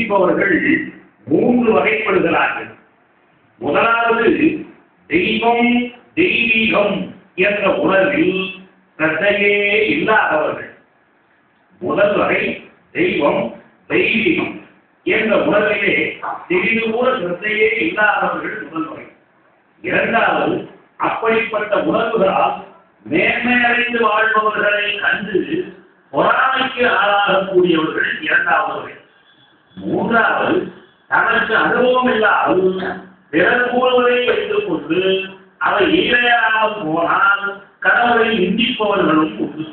சிந்திப்பவர்கள் மூன்று வகைப்படுகிறார்கள். முதலாவது தெய்வம் தெய்வீகம் என்ற உணர்வில் ஸ்ரத்தையே இல்லாதவர்கள். முதல் வகை தெய்வம் தெய்வீகம் என்ற உணர்விலே சிறிது கூட ஸ்ரத்தையே இல்லாதவர்கள் முதல் வகை. இரண்டாவது, அப்படிப்பட்ட உணர்வுகளால் மேன்மை அடைந்து வாழ்பவர்களை கண்டு பொறாமைக்கு ஆளாகக்கூடியவர்கள் இரண்டாவது வகை. மூன்றாவது, தனக்கு அனுபவம் இல்லாமல் பிறர் கூறுவதை வைத்துக் கொண்டு அவை ஈரையாமல் போனால் கடவுளை நிந்திப்பவர்களும் உண்டு.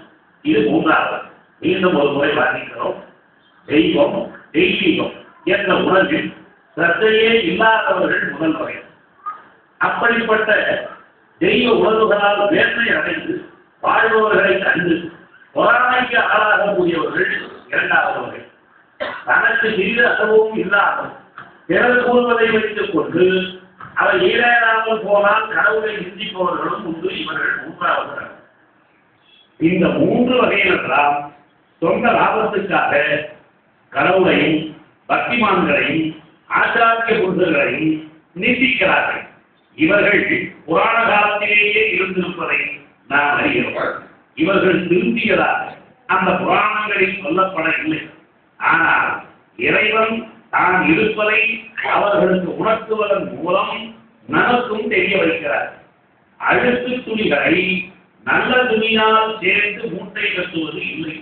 இது மூன்றாவது. மீண்டும் ஒரு முறை வாசிக்கிறோம். தெய்வம் தெய்வீகம் என்ற உணர்வில் ஸ்ரத்தையே இல்லாதவர்கள் முதல் வகை. அப்படிப்பட்ட தெய்வ உணர்வுகளால் வேதனை அடைந்து வாழ்பவர்களை கண்டு பொறாமைக்கு ஆளாகக்கூடியவர்கள் இரண்டாவது வகை. தனக்கு சிறிது அனுபவம் இல்லாமல் பிறர் கூறுவதை வைத்துக் கொண்டு அவை ஈரேறாமல் போனால் கடவுளை நிந்திப்பவர்களும் உண்டு. இவர்கள் மூன்றாவது. இந்த மூன்று வகையினெல்லாம் சொந்த லாபத்துக்காக கடவுளையும் பக்திமான்களையும் ஆச்சாரிய புருஷர்களையும் நிந்திக்கிறார்கள். இவர்கள் புராண காலத்திலேயே இருந்திருப்பதை நாம் அறிகிறோம். இவர்கள் திரும்பியதாக அந்த புராணங்களில் சொல்லப்படவில்லை. ஆனால் இறைவன் தான் இருப்பதை அவர்களுக்கு உணர்த்துவதன் மூலம் நமக்கும் தெரிய வைக்கிறார். அழுக்கு துணிகளை நல்ல துணியால் சேர்த்து மூட்டை கட்டுவது இல்லை.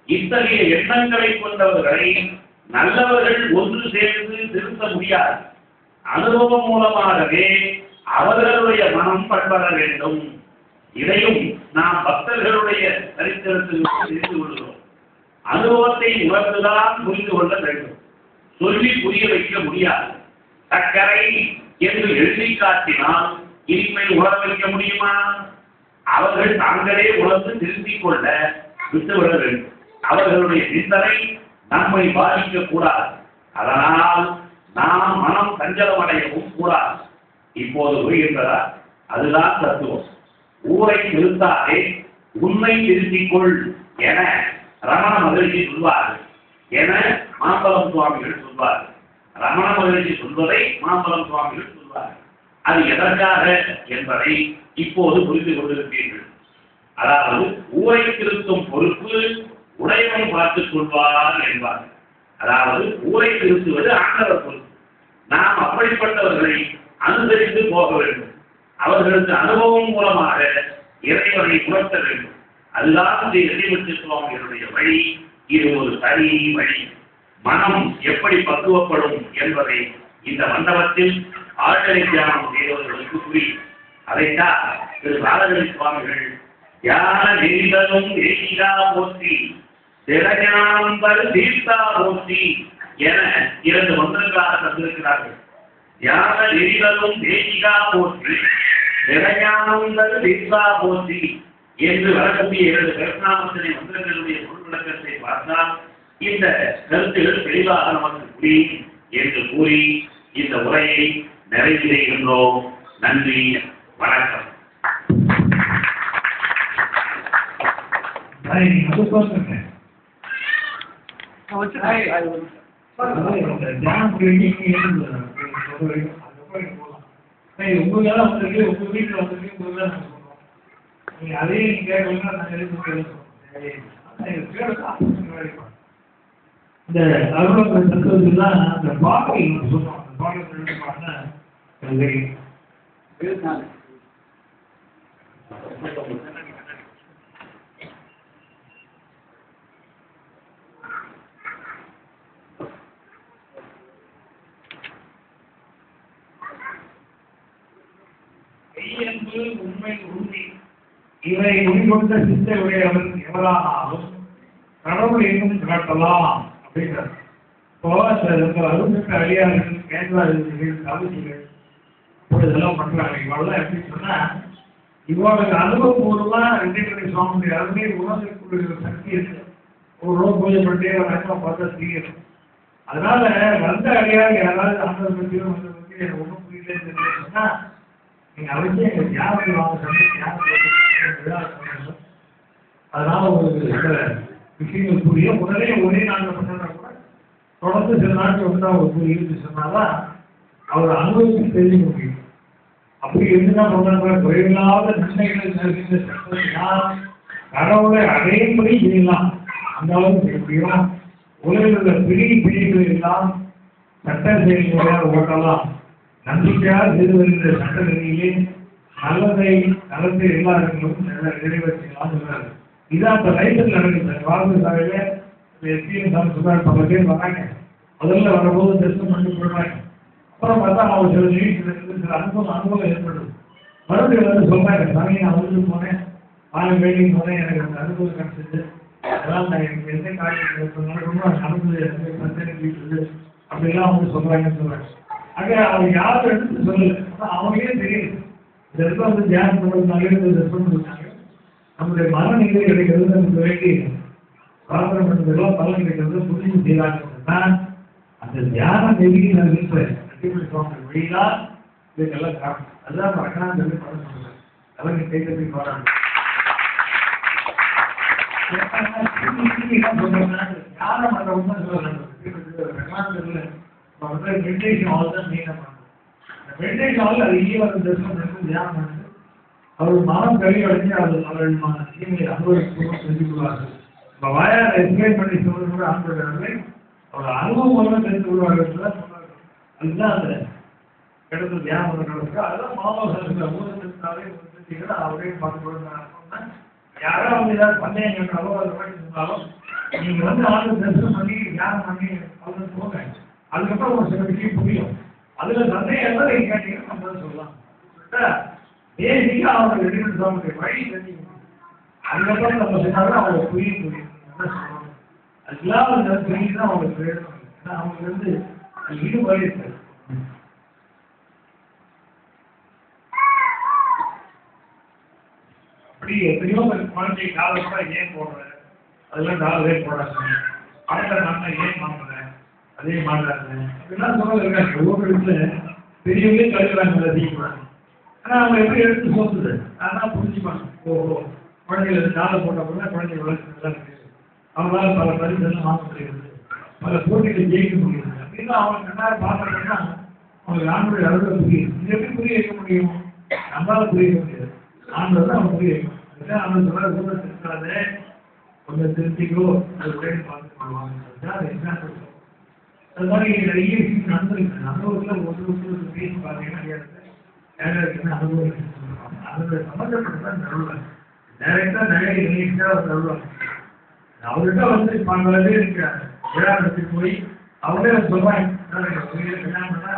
இத்தகைய எண்ணங்களை கொண்டவர்களை நல்லவர்கள் ஒன்று சேர்ந்து திருத்த முடியாது. அனுபவம் மூலமாகவே அவர்களுடைய மனம் பண்பட வேண்டும். இதையும் நாம் பக்தர்களுடைய சரித்திரத்தில் தெரிந்து கொள்கிறோம். அனுபவத்தை உணர்ந்துதான் புரிந்து கொள்ள வேண்டும். சொல்லி புரிய வைக்க முடியாது. சர்க்கரை என்று எழுதி காட்டினால் இனிமை உணர வைக்க முடியுமா? அவர்கள் தாங்களே உணர்ந்து திருத்திக் கொள்ள விட்டுவிட வேண்டும். அவர்களுடைய சிந்தனை நம்மை பாதிக்க கூடாது. அதனால் நாம் மனம் சஞ்சலமடையவும் கூடாது. இப்போது புரிகின்றதா? அதுதான் தத்துவம். ஊரை திருத்தாதே உண்மை திருத்திக்கொள் என ரமண மகிழ்ச்சி சொல்வார்கள் என மாம்பலம் சுவாமிகள் சொல்வார்கள். ரமண மகிழ்ச்சி சொல்வதை மாம்பலம் சுவாமிகள் சொல்வார்கள். அது எதற்காக என்பதை இப்போது புரிந்து கொண்டிருப்பீர்கள். அதாவது ஊரை திருத்தும் பொறுப்பு உடையவன் பார்த்துக் கொள்வார் என்பார். அதாவது ஊரை திருத்துவது ஆண்டவர் பொறுப்பு. நாம் அப்படிப்பட்டவர்களை அனுசரித்து போக வேண்டும். அவர்களுக்கு அனுபவம் மூலமாக இறைவனை உணர்த்த வேண்டும். அதுதான் எதிர்விட்டு சுவாமிகளுடைய வழி. இது ஒரு தனி வழி. மனம் எப்படி பக்குவப்படும் என்பதை இந்த மண்டபத்தில் ஆழ்நிலை தியானம் செய்தவர்களுக்கு புரியும். அதைத்தான் திரு பாலகரி சுவாமிகள் தியான நெறிதலும் தேசிகா போற்றி திறஞானம் தரு தீர்த்தா போற்றி என 2 மந்திரங்களாக தந்திருக்கிறார்கள். தியான நெறிதலும் தேசிகா போற்றி திறஞானம் தரு தீர்த்தா போற்றி என்று வரக்கூடிய 2 கருநாமத்தினை மந்திரங்களுடைய பொருள் விளக்கத்தை பார்த்தால் இந்த கருத்துகள் தெளிவாக நமக்கு புரியும் என்று கூறி இந்த உரையை நிறைவு செய்கின்றோம். நன்றி, வணக்கம். இந்த அலுவலக தத்துவத்துலாம் அந்த பாடல் சொல்லுவோம். அந்த பாடல் மெய்யன்பு உண்மை உறுதி இவை உயிர்கொண்ட சித்த உடையவன் எவரானாலும் கடவுள் எங்கும் காட்டலாம் அப்படின்றார். இப்போ அந்த அருள்மிக்க அடியார்கள் கேட்கிறார்கள் சாதிச்சிகள் இதெல்லாம் பண்றாங்க. இவெல்லாம் எப்படி சொன்னா இவளுக்கு அனுபவபூர்வமா ரெண்டு சுவாமி அருமை உணர்வுக்குரிய சக்தி இருக்கு. ஒரு ரோல் பூஜை பண்ணிட்டே வழக்கம் பார்த்தா செய்யணும். அதனால வந்த அடியார் யாராவது அந்த பற்றியும் வந்த பற்றி எனக்கு ஒன்றும் புரியலன்னு சொன்னா நீங்க அவசியம் எங்க தியானத்தில் வாங்க சொல்லி தியானத்தில் அதனால உங்களுக்கு சில விஷயங்கள் புரிய உடனே ஒரே நாளில் பண்ணா கூட தொடர்ந்து சில நாட்கள் வந்து அவர் இருந்து சொன்னாதான் அவர் அனுபவித்து தெரிஞ்சுக்க முடியும். அப்படி இருந்துன்னா சொல்றாங்க, குறைவில்லாத நன்மைகளை தருகின்ற சட்டத்தினால் கடவுளை அடையும்படி செய்யலாம். அந்த அளவுக்கு செய்ய முடியும். உலகில் உள்ள பிரிவுகளை எல்லாம் சட்ட செயல்முறையாக ஓட்டலாம். நம்பிக்கையாக செய்து வருகின்ற சட்ட நெறியிலே நலத்தை எல்லாருக்கும் நிறைவேற்றலாம் சொல்றாரு. இதான் இப்ப லைஃப்ல நடக்குது. வாழ்க்கை சாலையில எஸ்பிஎம் சொல்றாரு, பல பேர் வராங்க. முதல்ல வரும்போது டெஸ்ட் பண்ணி போடுறாங்க. அப்புறம் பார்த்தா அவங்க சில நிகழ்ச்சிகள் சில அனுபவம் ஏற்படுது. மறுபடியும் வந்து சொல்றாங்க, சாமி நான் வந்து போனேன், வேலைக்கு போனேன், எனக்கு அந்த அனுபவம் கிடைச்சது. அதெல்லாம் நான் எனக்கு எந்த காரியம் நடந்தது பிரச்சனை அப்படிலாம் வந்து சொல்றாங்கன்னு சொல்றாங்க. ஆக அவங்க யாரும் எடுத்து சொல்லல, அவங்களே தெரியுது. இந்த இடத்துல வந்து தியானம் பண்றதுனாலே சொல்லிருக்காங்க. நம்முடைய மனநிலை கிடைக்கிறது நமக்கு வேண்டி பிரார்த்தனை பண்றதெல்லாம் பலன் கிடைக்கிறது புரிஞ்சு செய்யறாங்கன்னா அந்த தியான நெருங்கி நான் இருப்பேன் வெளியிலா இதுக்கெல்லாம் காரணம். அதுதான் ரகணாந்து படம் சொல்றேன். அவங்க கைத்தறி பாராட்டு தியானம் பண்றவங்க சொல்றாங்க. ரகணாந்து மெடிடேஷன் ஆல் தான் மெயினா பண்ணுறோம். மெடிடேஷன் ஆல் அது ஈவன் தரிசனம் தியானம் பண்ணி அவர் மனம் கழிவடைஞ்சு அவர்கள் தீமையை அனுபவிப்பூர்வம் செஞ்சு கொள்வார்கள். இப்போ வாயால் எக்ஸ்பிளைன் பண்ணி சொல்றது கூட ஆண்கள் அவர் அனுபவம் மூலமாக தெரிந்து கொள்வார்கள் சொல்றாங்க. அதுதான் அந்த இடத்துல தியானம் நடக்கும். அதெல்லாம் மாணவர்கள் ஊரத்திற்காக அவரே பார்த்து கொடுத்தா யாராவது வந்து ஏதாவது சந்தேகம் கேட்டாலோ அது மாதிரி இருந்தாலும் நீங்க வந்து ஆண்டு தரிசனம் பண்ணி தியானம் பண்ணி அவங்க போங்க. அதுக்கப்புறம் ஒரு சில விஷயம் புரியும். அதுல சந்தேகம் இருந்தால் நீங்க கேட்டீங்கன்னா நம்ம சொல்லலாம். பேசிக்கா அவங்க ரெடிமேட் சாப்பிட்டு வழி தெரிஞ்சுக்கணும். அதுக்கப்புறம் நம்ம சொன்னாலும் அவங்க புரியும் என்ன சொல்லணும். அதுக்கெல்லாம் அந்த புரிஞ்சு தான் அவங்களுக்கு வேணும். ஏன்னா அவங்களுக்கு வந்து ஈடுபாடு இருக்காது. அப்படி எத்தனையோ குழந்தை காலத்துல ஏன் போடுறேன், அதெல்லாம் காலவே போடாது. பணத்தை நான் ஏன் வாங்குறேன், அதே மாட்டாங்க அப்படிலாம் சொல்ல இருக்காங்க. ஒவ்வொரு இடத்துல பெரியவங்களே கழுவுறாங்க அதிகமாக. ஆனால் அவங்க எப்படி எடுத்து சொல்லுது அதான் புரிஞ்சுப்பாங்க. ஓஹோ குழந்தைகள் காலை போட்ட போது குழந்தைங்க வளர்ச்சி நல்லா இருக்கு, அவங்களால பல பரிசெல்லாம் வாங்க முடியுது, பல போட்டிகள் ஜெயிக்க முடியுது அப்படின்னு அவங்க கண்ணார பார்க்கறதுன்னா அவங்களுக்கு ஆண்களுடைய அளவில் புரியுது. இது எப்படி புரிய வைக்க முடியும்? நம்மளால புரிய வைக்க முடியாது. ஆண்கள் தான் அவங்க புரிய வைக்கணும். அதுதான் அவங்க சொல்ற கூட திருத்தாது கொஞ்சம் திருத்திக்கோ அது உடனே பார்த்து கொள்வாங்க. அது எக்ஸாம்பிள். அது மாதிரி நிறைய விஷயம் நடந்திருக்கு. அனுபவத்தில் ஒருத்தருக்கு பேசி பார்த்தீங்கன்னா அனுபவம் அதோட சம்பந்தப்பட்டதான் நடுவாங்க. டைரக்டா நிறைய நினைச்சா நடுவாங்க. அவர்கிட்ட வந்து பல பேர் இருக்கிறாங்க. விழாடத்துக்கு போய் அவங்களே சொல்றாங்க, கல்யாணம் பண்ணா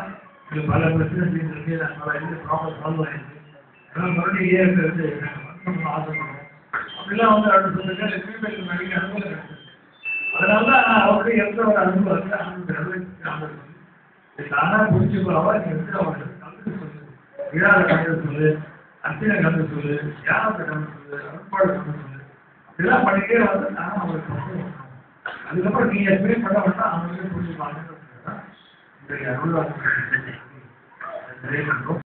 இது பல பிரச்சனை இருக்கு, பல இது ப்ராப்ளம் சால்வ் ஆயிருக்கு, அதெல்லாம் மறுபடியும் ஏற்கிறது ஆசைப்படுறோம் அப்படிலாம் வந்து அப்படி சொல்லுங்க. ஃபீட்பேக் நிறைய அனுபவம் கிடைச்சது. அதனாலதான் அவருடைய எந்த ஒரு அனுபவம் இருக்கு தானா புரிஞ்சுக்கொள்ளவா நீங்க வந்து அவங்களுக்கு கலந்து சொல்லுங்க. விழாவை கலந்து சொல்லு, அர்ச்சனை கலந்து சொல்லு, தியானத்தை கலந்து சொல்லு, அனுப்பாடு கலந்து சொல்லு, இதெல்லாம் பண்ணிட்டே வந்து நானும் அவங்களுக்கு வந்து அதுக்கப்புறம் நீங்க எக்ஸ்பிளைன் பண்ண வேண்டாம், அவங்களே புரிஞ்சுப்பாங்க. இந்த அருள்வாக்கு நிறைய பண்றோம்.